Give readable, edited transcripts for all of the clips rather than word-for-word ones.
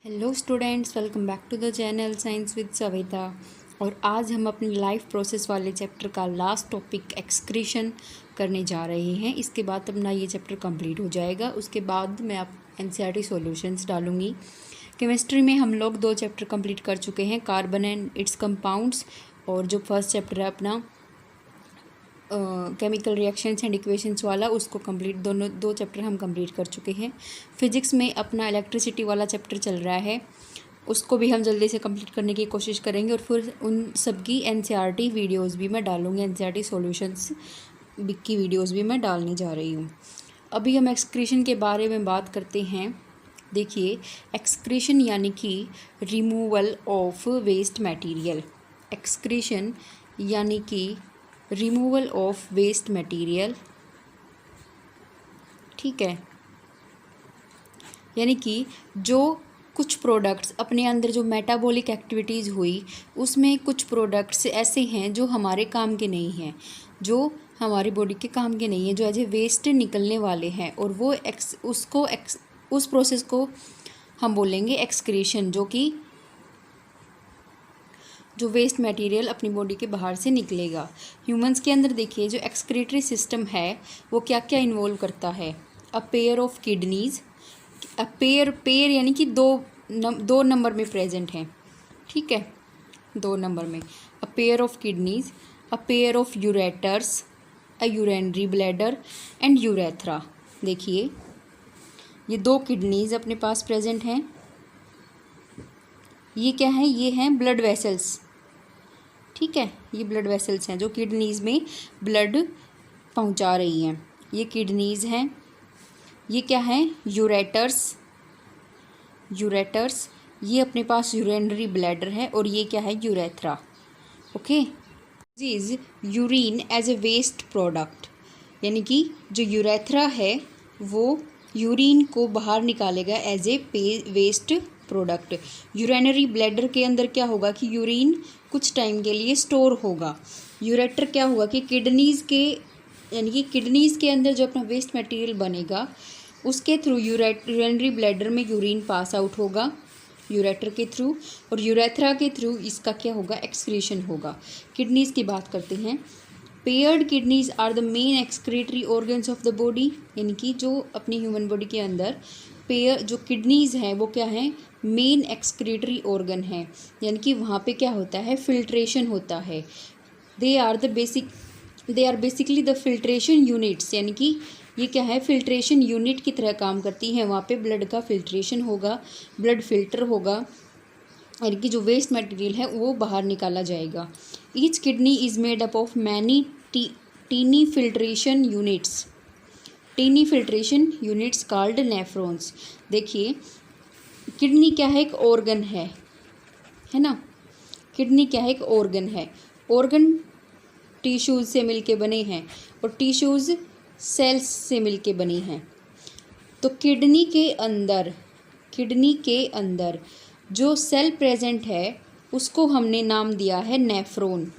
Hello students, welcome back to the channel science with Savita. और आज हम अपने लाइफ प्रोसेस वाले चैप्टर का लास्ट टॉपिक एक्सक्रीशन करने जा रहे हैं। इसके बाद अपना ये चैप्टर कंप्लीट हो जाएगा। उसके बाद मैं आप एनसीईआरटी सॉल्यूशंस डालूंगी। केमिस्ट्री में हम लोग 2 चैप्टर कंप्लीट कर चुके हैं, कार्बन एंड इट्स कंपाउंड्स, और जो फर्स्ट चैप्टर है अपना केमिकल रिएक्शंस एंड इक्वेशंस वाला, उसको कंप्लीट दो चैप्टर हम कंप्लीट कर चुके हैं। फिजिक्स में अपना इलेक्ट्रिसिटी वाला चैप्टर चल रहा है, उसको भी हम जल्दी से कंप्लीट करने की कोशिश करेंगे। और फिर उन सब की एनसीईआरटी वीडियोस भी मैं डालूँगी, एनसीईआरटी सॉल्यूशंस की वीडियोस भी मैं डालने जा रही हूँ। अभी हम एक्सक्रीशन के बारे में बात करते हैं। देखिए, एक्सक्रीशन यानी कि removal of waste material. Excretion यानी कि रिमूवल ऑफ वेस्ट मटेरियल, ठीक है। यानी कि जो कुछ प्रोडक्ट्स अपने अंदर जो मेटाबॉलिक एक्टिविटीज़ हुई, उसमें कुछ प्रोडक्ट्स ऐसे हैं जो हमारे काम के नहीं हैं, जो हमारी बॉडी के काम के नहीं हैं, जो एज ए वेस्ट निकलने वाले हैं। और वो उस प्रोसेस को हम बोलेंगे एक्सक्रीशन, जो वेस्ट मटेरियल अपनी बॉडी के बाहर से निकलेगा। ह्यूमंस के अंदर देखिए, जो एक्सक्रीटरी सिस्टम है वो क्या क्या इन्वॉल्व करता है। A pair of kidneys, a pair यानी कि दो नंबर में प्रेजेंट हैं, ठीक है, 2 नंबर में। A pair of kidneys, a pair of ureters, a urinary bladder and urethra. देखिए, ये 2 किडनीज अपने पास प्रेजेंट हैं। ये क्या है? ये हैं ब्लड वेसल्स, ठीक है। ये ब्लड वेसल्स हैं जो किडनीज़ में ब्लड पहुंचा रही हैं। ये किडनीज़ हैं। ये क्या है? यूरेटर्स। ये अपने पास यूरिनरी ब्लैडर है। और ये क्या है? Urethra, okay. Is urine as a waste product, यानी कि जो यूरेथ्रा है वो यूरिन को बाहर निकालेगा as a waste product. Urinary bladder के अंदर क्या होगा कि यूरिन कुछ टाइम के लिए स्टोर होगा। यूरेटर क्या हुआ कि यानी कि किडनीज़ के अंदर जो अपना वेस्ट मटेरियल बनेगा, उसके थ्रू यूरिनरी ब्लैडर में यूरिन पास आउट होगा यूरेटर के थ्रू, और यूरेथ्रा के थ्रू इसका क्या होगा? एक्सक्रीशन होगा। किडनीज़ की बात करते हैं। Paired kidneys are the main excretory organs of the body, यानी कि जो अपनी ह्यूमन बॉडी के अंदर जो किडनीज़ हैं वो क्या है? मेन एक्सक्रीटरी ऑर्गन है। यानी कि वहाँ पे क्या होता है? फिल्ट्रेशन होता है। They are basically the filtration units, यानी कि ये क्या है? फिल्ट्रेशन यूनिट की तरह काम करती हैं। वहाँ पे ब्लड का फिल्ट्रेशन होगा, ब्लड फिल्टर होगा, यानी कि जो वेस्ट मटेरियल है वो बाहर निकाला जाएगा। Each kidney is made up of many tiny filtration units called nephrons. देखिए, किडनी क्या है? एक ऑर्गन है ना। किडनी क्या है? एक ऑर्गन है। ऑर्गन टिश्यूज़ से मिलके बने हैं और टिश्यूज़ सेल्स से मिलके बनी हैं। तो किडनी के अंदर जो सेल प्रेजेंट है उसको हमने नाम दिया है नेफ्रॉन,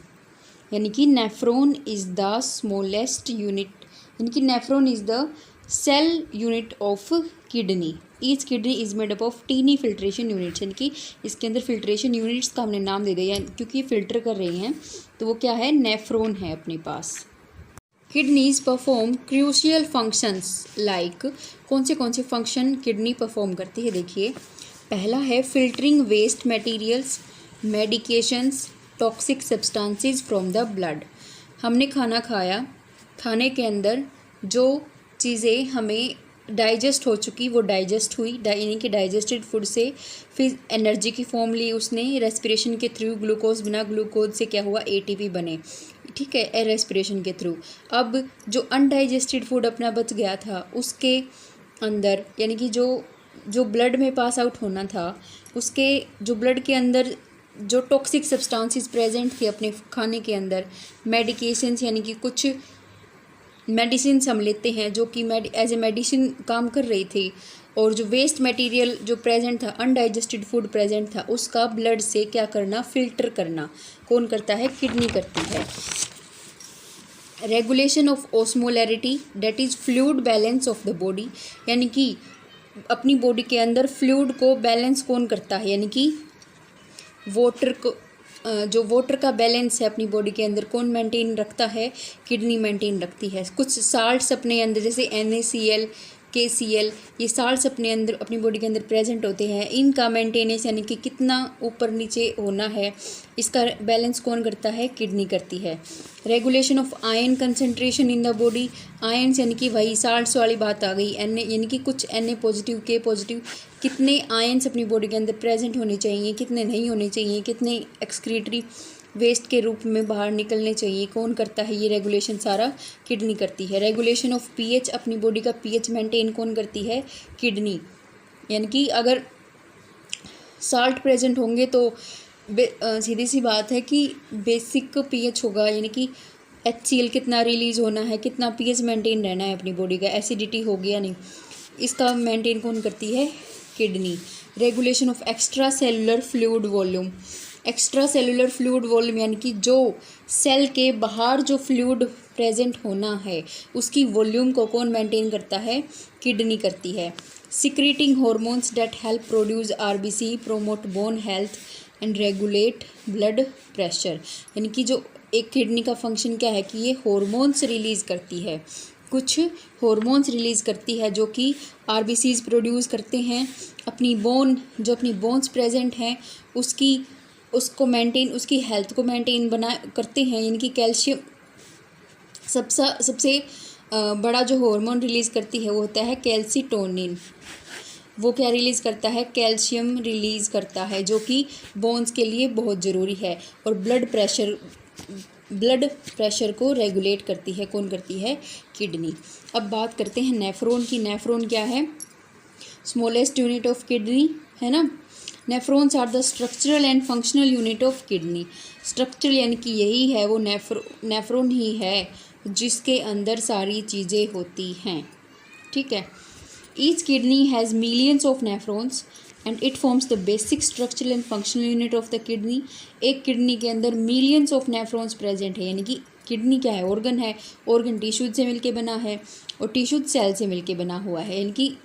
यानी कि nephron is the smallest unit, यानी कि nephron is the cell unit of kidney. Each kidney is made up of tiny filtration units, यानी कि इसके अंदर फिल्ट्रेशन यूनिट्स का हमने नाम दे दिया, क्योंकि ये फिल्टर कर रही हैं, तो वो क्या है? नेफ्रॉन है अपने पास। Kidneys perform crucial functions like, कौन से फंक्शन किडनी परफॉर्म करती है? देखिए, पहला है filtering waste materials, medications, toxic substances from the blood. हमने खाना खाया, खाने के अंदर जो चीज़ें हमें डाइजेस्ट हो चुकी वो डाइजेस्ट हुई, यानी कि डाइजेस्टेड फूड से फिर एनर्जी की फॉर्म ली उसने रेस्पिरेशन के थ्रू। ग्लूकोज, बिना ग्लूकोज से क्या हुआ? एटीपी बने, ठीक है, एयर रेस्पिरेशन के थ्रू। अब जो अनडाइजेस्टेड फूड अपना बच गया था उसके अंदर, यानी कि जो ब्लड में पास आउट होना था, उसके जो ब्लड के अंदर जो टॉक्सिक सब्सटेंसेस प्रेजेंट थे अपने खाने के अंदर, मेडिकेशंस, यानी कि कुछ मेडिसिन हम लेते हैं जो कि एज ए मेडिसिन काम कर रही थी, और जो वेस्ट मटेरियल जो प्रेजेंट था, अनडाइजेस्टेड फूड प्रेजेंट था, उसका ब्लड से क्या करना? फिल्टर करना। कौन करता है? किडनी करती है। Regulation of osmolarity, that is fluid balance of the body, यानी कि अपनी बॉडी के अंदर फ्लूइड को बैलेंस कौन करता है, यानी कि वाटर को जो वाटर का बैलेंस है अपनी बॉडी के अंदर कौन मेंटेन रखता है, किडनी मेंटेन रखती है। कुछ साल्ट्स अपने अंदर जैसे NaCl KCl ये साल्ट्स अपने अंदर अपनी बॉडी के अंदर प्रेजेंट होते हैं, इनका मेंटेनेंस यानी कि कितना ऊपर नीचे होना है इसका बैलेंस कौन करता है, किडनी करती है। Regulation of ion concentration in the body, ions यानी कि वही साल्ट्स वाली बात आ गई, Na यानी कि कुछ Na पॉजिटिव K पॉजिटिव, कितने आयन्स अपनी बॉडी के अंदर प्रेजेंट होने चाहिए, कितने नहीं होने चाहिए, कितने एक्सक्रीटरी वेस्ट के रूप में बाहर निकलने चाहिए, कौन करता है ये रेगुलेशन, सारा किडनी करती है। रेगुलेशन ऑफ pH, अपनी बॉडी का pH मेंटेन कौन करती है, किडनी। यानी कि अगर साल्ट प्रेजेंट होंगे तो सीधी सी बात है कि बेसिक pH होगा, यानी कि HCl कितना रिलीज़ होना है, कितना pH मेंटेन रहना है अपनी बॉडी का, एसिडिटी हो गया नहीं, इसका मेंटेन कौन करती है, kidney. Regulation of extra cellular fluid volume, extra cellular fluid volume यानी कि जो सेल के बाहर जो फ्लूइड प्रेजेंट होना है उसकी वॉल्यूम को कौन मेंटेन करता है, किडनी करती है। Secreting hormones that help produce RBC, promote bone health and regulate blood pressure, यानी कि जो एक किडनी का फंक्शन क्या है कि ये हॉर्मोन्स रिलीज़ करती है, कुछ हॉर्मोन्स रिलीज़ करती है जो कि RBCs प्रोड्यूस करते हैं, अपनी बोन जो अपनी बोन्स प्रेजेंट हैं उसको मेंटेन, उसकी हेल्थ को मेंटेन बना करते हैं, यानी कि कैल्शियम सबसे बड़ा जो हार्मोन रिलीज़ करती है वो होता है कैल्सिटोनिन। वो क्या रिलीज़ करता है, कैल्शियम रिलीज़ करता है जो कि बोन्स के लिए बहुत ज़रूरी है। और ब्लड प्रेशर को रेगुलेट करती है, कौन करती है, किडनी। अब बात करते हैं नेफ्रॉन की। नेफ्रॉन क्या है, स्मॉलेस्ट यूनिट ऑफ किडनी, है ना। Nephrons are the structural and functional unit of kidney. Structural यानी कि यही है वो नेफ्रॉन ही है जिसके अंदर सारी चीज़ें होती हैं, ठीक है। Each kidney has millions of nephrons and it forms the basic structural and functional unit of the kidney. एक किडनी के अंदर मिलियंस ऑफ नेफ्रॉन्स प्रेजेंट है, यानी कि किडनी क्या है, ऑर्गन है, ऑर्गन टिश्यूज से मिलके बना है और टिश्यूज सेल से मिलके बना हुआ है। यानी कि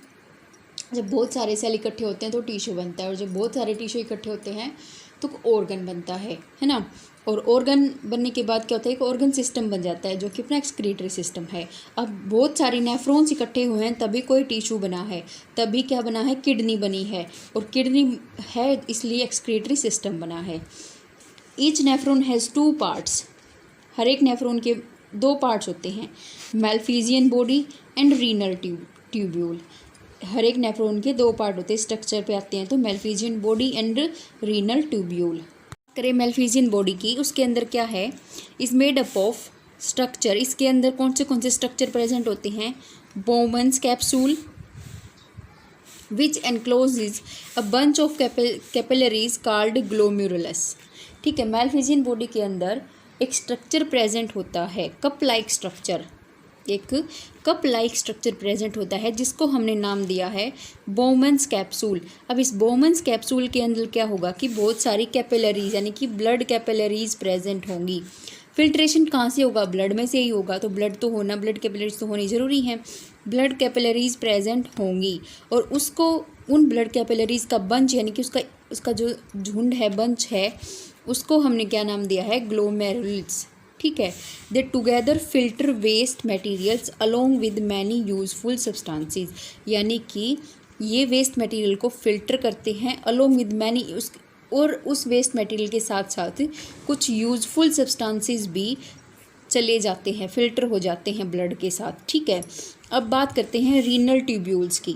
जब बहुत सारे सेल इकट्ठे होते हैं तो टिश्यू बनता है और जब बहुत सारे टिश्यू इकट्ठे होते हैं तो ऑर्गन बनता है ना। और ऑर्गन बनने के बाद क्या होता है, एक ऑर्गन सिस्टम बन जाता है जो कि अपना एक्सक्रीटरी सिस्टम है। अब बहुत सारे नेफ्रॉन्स इकट्ठे हुए हैं तभी कोई टिश्यू बना है, तभी क्या बना है, किडनी बनी है, और किडनी है इसलिए एक्सक्रीटरी सिस्टम बना है। ईच नेफ्रॉन हैज़ 2 पार्ट्स, हर एक नेफ्रॉन के 2 पार्ट्स होते हैं, मैलफिजियन बॉडी एंड रीनल ट्यूब्यूल। हर एक नेफ्रॉन के 2 पार्ट होते हैं, स्ट्रक्चर पे आते हैं तो मैलफिजियन बॉडी एंड रीनल ट्यूब्यूल। करें मैलफिजियन बॉडी की, उसके अंदर क्या है, is made up of structure. इसके अंदर कौन से स्ट्रक्चर प्रेजेंट होते हैं, Bowman's capsule which encloses a bunch of capillaries called glomerulus. ठीक है, मैलफिजियन बॉडी के अंदर एक स्ट्रक्चर प्रेजेंट होता है, कप लाइक स्ट्रक्चर, एक कप लाइक स्ट्रक्चर प्रेजेंट होता है जिसको हमने नाम दिया है बोमन्स कैप्सूल। अब इस बोमन्स कैप्सूल के अंदर क्या होगा कि बहुत सारी कैपिलरीज यानी कि ब्लड कैपिलरीज प्रेजेंट होंगी। फिल्ट्रेशन कहाँ से होगा, ब्लड में से ही होगा, तो ब्लड कैपिलरीज तो होनी ज़रूरी है। ब्लड कैपिलरीज प्रेजेंट होंगी और उसको उन ब्लड कैपिलरीज का बंच यानी कि उसका जो झुंड है, बंच है, उसको हमने क्या नाम दिया है, ग्लोमेरुल्स। ठीक है, they together filter waste materials along with many useful substances, यानी कि ये वेस्ट मटेरियल को फिल्टर करते हैं अलोंग विद मैनी, उस वेस्ट मटेरियल के साथ साथ कुछ यूजफुल सब्सटेंसेस भी चले जाते हैं, फिल्टर हो जाते हैं ब्लड के साथ। ठीक है, अब बात करते हैं रीनल ट्यूब्यूल्स की।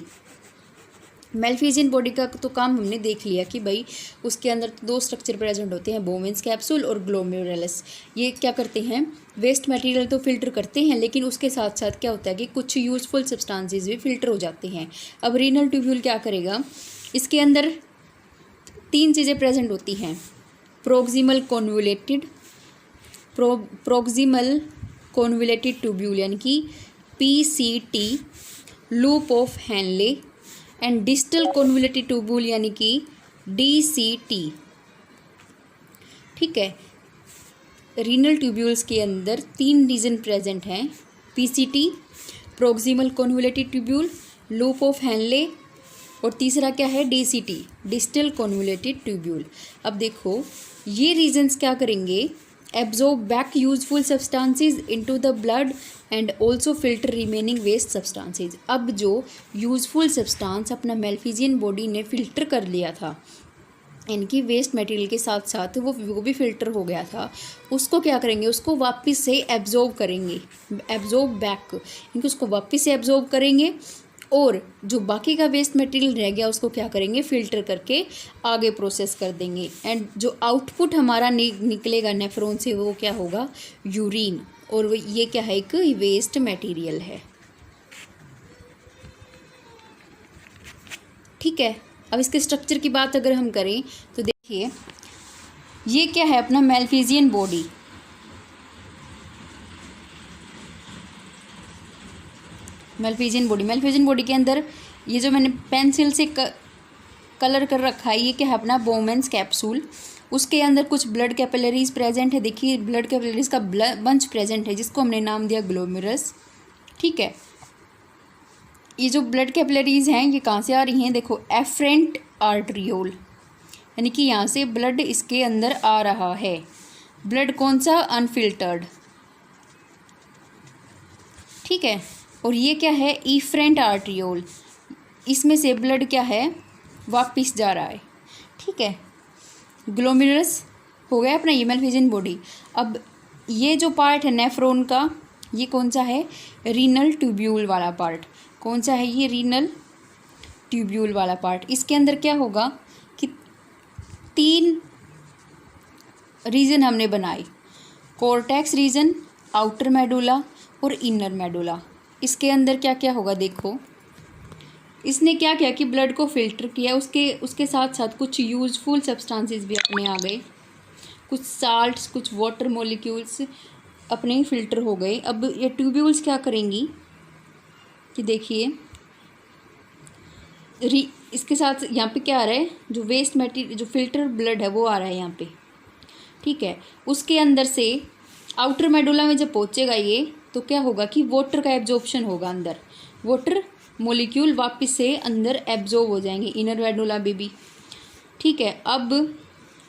मैलफिजियन बॉडी का तो काम हमने देख लिया कि भाई उसके अंदर 2 स्ट्रक्चर प्रेजेंट होते हैं, बोमेन्स कैप्सूल और ग्लोमेरुलस। ये क्या करते हैं, वेस्ट मटेरियल तो फिल्टर करते हैं, लेकिन उसके साथ साथ क्या होता है कि कुछ यूजफुल सब्सटेंसेस भी फिल्टर हो जाते हैं। अब रीनल ट्यूब्यूल क्या करेगा, इसके अंदर 3 चीज़ें प्रेजेंट होती हैं, प्रोक्सिमल कॉन्वुलेटेड ट्यूब्यूल यानी कि PCT, loop of Henle and distal convoluted tubule यानी कि DCT। ठीक है, रीनल ट्यूब्यूल्स के अंदर 3 रीजन प्रेजेंट हैं, PCT, proximal convoluted tubule, loop of Henle और तीसरा क्या है, DCT, डिस्टल कॉन्वोल्यूटेड ट्यूब्यूल। अब देखो ये रीजन्स क्या करेंगे, absorb back useful substances into the blood and also filter remaining waste substances. अब जो यूजफुल सब्सटेंस अपना मेलफिजियन बॉडी ने फिल्टर कर लिया था, इनकी वेस्ट मटेरियल के साथ साथ वो भी फिल्टर हो गया था, उसको क्या करेंगे, उसको वापस से एब्जॉर्ब करेंगे, एब्जॉर्ब बैक, इनको उसको वापस से एब्जॉर्ब करेंगे और जो बाकी का वेस्ट मटेरियल रह गया उसको क्या करेंगे, फिल्टर करके आगे प्रोसेस कर देंगे। एंड जो आउटपुट हमारा निकलेगा नेफ्रॉन से वो क्या होगा, यूरिन, और ये क्या है, एक वेस्ट मटेरियल है। ठीक है, अब इसके स्ट्रक्चर की बात अगर हम करें तो देखिए ये क्या है, अपना मेलफिजियन बॉडी। मेलफिजियन बॉडी के अंदर ये जो मैंने पेंसिल से कलर कर रखा है, ये क्या है, अपना बोमेंस कैप्सूल। उसके अंदर कुछ ब्लड कैपिलरीज प्रेजेंट है। देखिए ब्लड कैपिलरीज का बंच प्रेजेंट है जिसको हमने नाम दिया ग्लोमेरुलस। ठीक है, ये जो ब्लड कैपिलरीज हैं ये कहाँ से आ रही हैं, देखो एफरेंट आर्टरियोल, यानी कि यहाँ से ब्लड इसके अंदर आ रहा है। ब्लड कौन सा, अनफिल्टर्ड। ठीक है, और ये क्या है, इफरेंट आर्टरियोल, इसमें से ब्लड क्या है, वापिस जा रहा है। ठीक है, ग्लोमेरुलस हो गया अपना ये मेलफिजियन बॉडी। अब ये जो पार्ट है नेफ्रॉन का, ये कौन सा है, रीनल ट्यूब्यूल वाला पार्ट। कौन सा है ये, रीनल ट्यूब्यूल वाला पार्ट। इसके अंदर क्या होगा कि 3 रीजन हमने बनाए, कॉर्टेक्स रीजन, आउटर मेडुला और इनर मेडुला। इसके अंदर क्या क्या होगा, देखो इसने क्या किया कि ब्लड को फिल्टर किया, उसके साथ साथ कुछ यूजफुल सब्सटेंसेस भी अपने आ गए, कुछ साल्ट्स, कुछ वाटर मॉलिक्यूल्स अपने फिल्टर हो गए। अब ये ट्यूब्यूल्स क्या करेंगी कि देखिए इसके साथ यहाँ पे क्या आ रहा है, जो वेस्ट मटेरियल, जो फिल्टर ब्लड है वो आ रहा है यहाँ पे। ठीक है, उसके अंदर से आउटर मेडुला में जब पहुँचेगा ये, तो क्या होगा कि वाटर का एब्जॉर्प्शन होगा अंदर, वाटर मॉलिक्यूल वापस से अंदर एब्जॉर्ब हो जाएंगे इनर मेडुला में भी। ठीक है, अब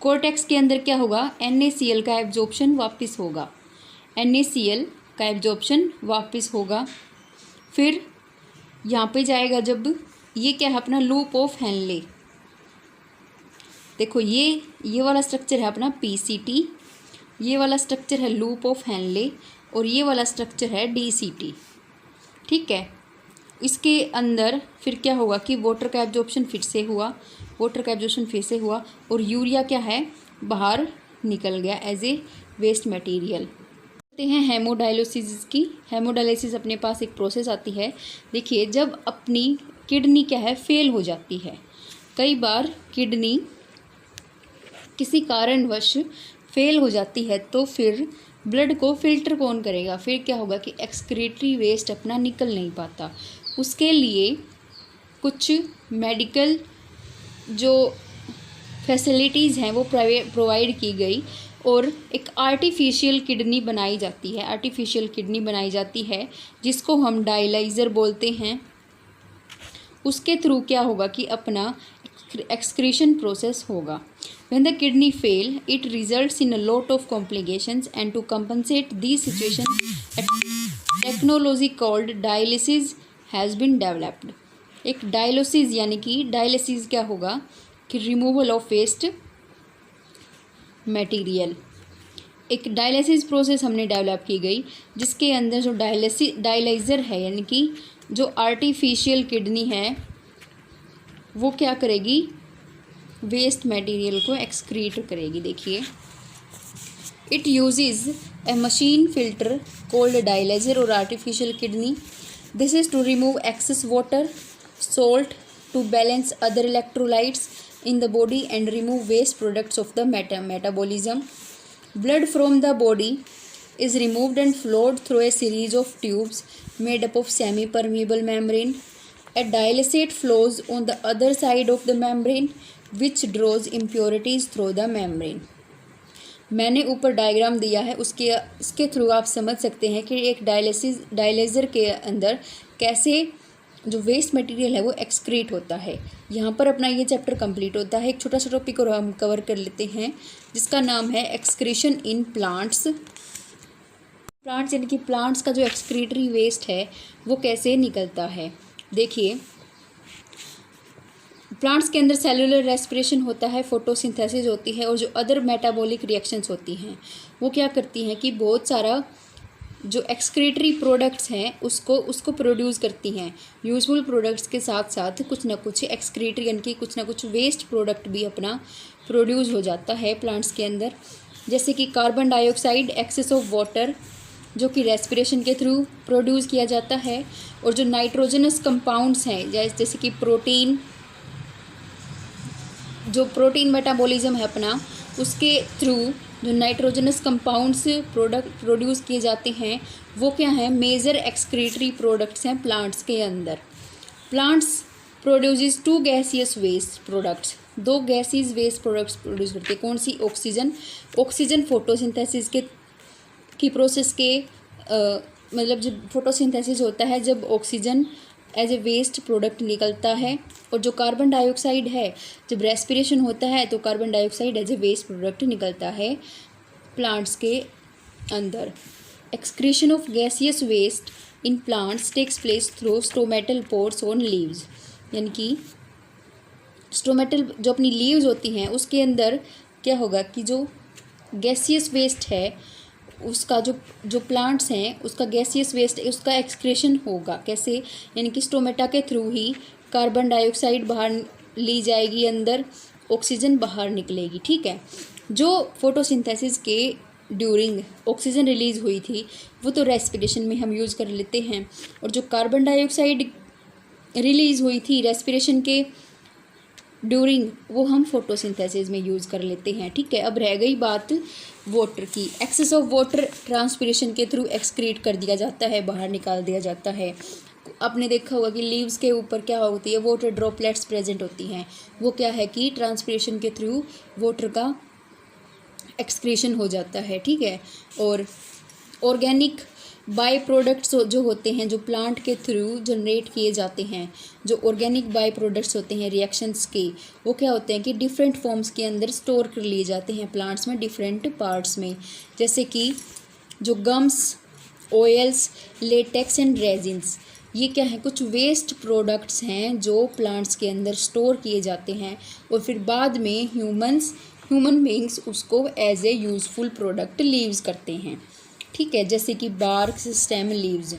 कोर्टेक्स के अंदर क्या होगा, NaCl का एब्जॉर्प्शन वापस होगा, NaCl का एब्जॉर्प्शन वापस होगा। फिर यहाँ पे जाएगा जब, ये क्या है अपना लूप ऑफ हेनले। देखो ये वाला स्ट्रक्चर है अपना PCT, ये वाला स्ट्रक्चर है लूप ऑफ हेनले और ये वाला स्ट्रक्चर है DCT। ठीक है, इसके अंदर फिर क्या होगा कि वाटर का एब्जॉर्प्शन फिर से हुआ और यूरिया क्या है, बाहर निकल गया एज ए वेस्ट मटेरियल। हैं हेमोडायलिसिस की। हेमोडायलिसिस अपने पास एक प्रोसेस आती है। देखिए जब अपनी किडनी क्या है, फेल हो जाती है, कई बार किडनी किसी कारणवश फेल हो जाती है, तो फिर ब्लड को फिल्टर कौन करेगा, फिर क्या होगा कि एक्सक्रीटरी वेस्ट अपना निकल नहीं पाता। उसके लिए कुछ मेडिकल जो फैसिलिटीज़ हैं वो प्रोवाइड की गई और एक आर्टिफिशियल किडनी बनाई जाती है जिसको हम डायलाइज़र बोलते हैं। उसके थ्रू क्या होगा कि अपना एक्सक्रीशन प्रोसेस होगा। When the kidney fail, it results in a lot of complications, and to compensate these situations, a technology called dialysis has been developed. एक डायलिसिस यानी कि डायलिसिस क्या होगा कि रिमूवल ऑफ वेस्ट मटेरियल, एक dialysis process हमने develop की गई जिसके अंदर जो डायलाइज़र है यानी कि जो आर्टिफिशियल किडनी है वो क्या करेगी, वेस्ट मटेरियल को एक्सक्रीट करेगी। देखिए it uses a machine filter called dialyser और artificial kidney. This is to remove excess water, salt, to balance other electrolytes in the body and remove waste products of the metabolism. Blood from the body is removed and flowed through a series of tubes made up of semi-permeable membrane. A dialysate flows on the other side of the membrane which draws impurities through the membrane. मैंने ऊपर diagram दिया है, उसके through आप समझ सकते हैं कि एक डायलाइज़र के अंदर कैसे जो वेस्ट मटेरियल है वो एक्सक्रीट होता है। यहाँ पर अपना ये चैप्टर कंप्लीट होता है। एक छोटा सा टॉपिक और हम कवर कर लेते हैं जिसका नाम है एक्सक्रीशन इन प्लांट्स। प्लांट्स यानी कि प्लांट्स का जो एक्सक्रीटरी वेस्ट है वो कैसे निकलता है। देखिए, प्लांट्स के अंदर सेलुलर रेस्पिरेशन होता है, फोटोसिंथेसिस होती है और जो अदर मेटाबॉलिक रिएक्शंस होती हैं वो क्या करती हैं कि बहुत सारा जो एक्सक्रीटरी प्रोडक्ट्स हैं उसको प्रोड्यूस करती हैं। यूजफुल प्रोडक्ट्स के साथ साथ कुछ ना कुछ एक्सक्रीटरी यानी कि कुछ ना कुछ वेस्ट प्रोडक्ट भी अपना प्रोड्यूस हो जाता है प्लांट्स के अंदर, जैसे कि carbon dioxide, excess of water जो कि रेस्पिरेशन के थ्रू प्रोड्यूस किया जाता है, और जो नाइट्रोजनस कंपाउंड्स हैं जैसे कि प्रोटीन, जो प्रोटीन मेटाबॉलिज्म है अपना उसके थ्रू जो नाइट्रोजनस कंपाउंड्स प्रोड्यूस किए जाते हैं वो क्या हैं, मेजर एक्सक्रीटरी प्रोडक्ट्स हैं प्लांट्स के अंदर। Plants produces 2 gaseous waste products, 2 gases waste products produce करते हैं। कौन सी? ऑक्सीजन फोटोसिंथेसिस की प्रोसेस के मतलब जब फोटोसिंथेसिस होता है, जब oxygen as a waste product निकलता है, और जो कार्बन डाइऑक्साइड है जब रेस्पिरेशन होता है तो carbon dioxide as a waste product निकलता है प्लांट्स के अंदर। Excretion of gaseous waste in plants takes place through stomatal pores on leaves, यानी कि स्टोमेटल जो अपनी लीव्स होती हैं उसके अंदर क्या होगा कि जो गैसियस वेस्ट है उसका जो प्लांट्स हैं उसका गैसियस वेस्ट उसका एक्सक्रीशन होगा। कैसे? यानी कि स्टोमेटा के थ्रू ही कार्बन डाइऑक्साइड बाहर ली जाएगी अंदर, ऑक्सीजन बाहर निकलेगी। ठीक है, जो फोटोसिंथेसिस के ड्यूरिंग ऑक्सीजन रिलीज़ हुई थी वो तो रेस्पिरेशन में हम यूज़ कर लेते हैं, और जो कार्बन डाइऑक्साइड रिलीज़ हुई थी रेस्पिरेशन के ड्यूरिंग वो हम फोटोसिंथेसिस में यूज़ कर लेते हैं। ठीक है, अब रह गई बात वाटर की। एक्सेस ऑफ वाटर ट्रांसपिरेशन के थ्रू एक्सक्रीट कर दिया जाता है, बाहर निकाल दिया जाता है। आपने देखा होगा कि लीव्स के ऊपर क्या होती है, वाटर ड्रॉपलेट्स प्रेजेंट होती हैं। वो क्या है कि ट्रांसपिरेशन के थ्रू वाटर का एक्सक्रीशन हो जाता है। ठीक है, और ऑर्गेनिक बाई प्रोडक्ट्स जो होते हैं जो प्लांट के थ्रू जनरेट किए जाते हैं, जो ऑर्गेनिक बाई प्रोडक्ट्स होते हैं रिएक्शंस के, वो क्या होते हैं कि डिफरेंट फॉर्म्स के अंदर स्टोर कर लिए जाते हैं प्लांट्स में, डिफरेंट पार्ट्स में, जैसे कि जो gums, oils, latex and resins. ये क्या है? कुछ वेस्ट प्रोडक्ट्स हैं जो प्लांट्स के अंदर स्टोर किए जाते हैं और फिर बाद में ह्यूमन बींग्स उसको as a useful product leaves करते हैं। ठीक है, जैसे कि बार्क स्टेम लीव्स,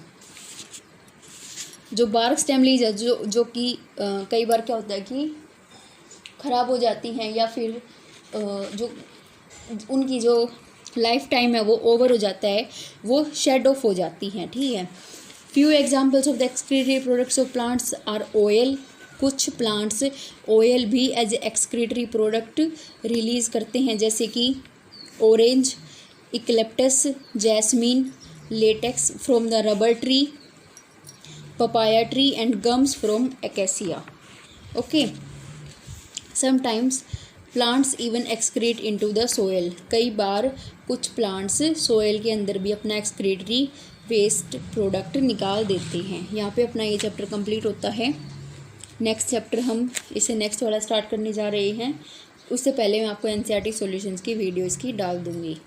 जो बार्क स्टेम लीव्स है जो कि कई बार क्या होता है कि ख़राब हो जाती हैं या फिर जो उनकी जो लाइफ टाइम है वो ओवर हो जाता है, वो शेड ऑफ हो जाती हैं। ठीक है, few examples of the excretory products of plants are oil. कुछ प्लांट्स ऑयल भी एज एक्सक्रीटरी प्रोडक्ट रिलीज़ करते हैं, जैसे कि orange, eucalyptus, jasmine, latex from the rubber tree, papaya tree and gums from acacia. Okay, sometimes plants even excrete into the soil. कई बार कुछ plants soil के अंदर भी अपना एक्सक्रीटरी वेस्ट प्रोडक्ट निकाल देते हैं। यहाँ पे अपना ये चैप्टर कंप्लीट होता है। नेक्स्ट चैप्टर हम इसे नेक्स्ट वाला स्टार्ट करने जा रहे हैं। उससे पहले मैं आपको एनसीईआरटी सॉल्यूशंस की वीडियो इसकी डाल दूँगी।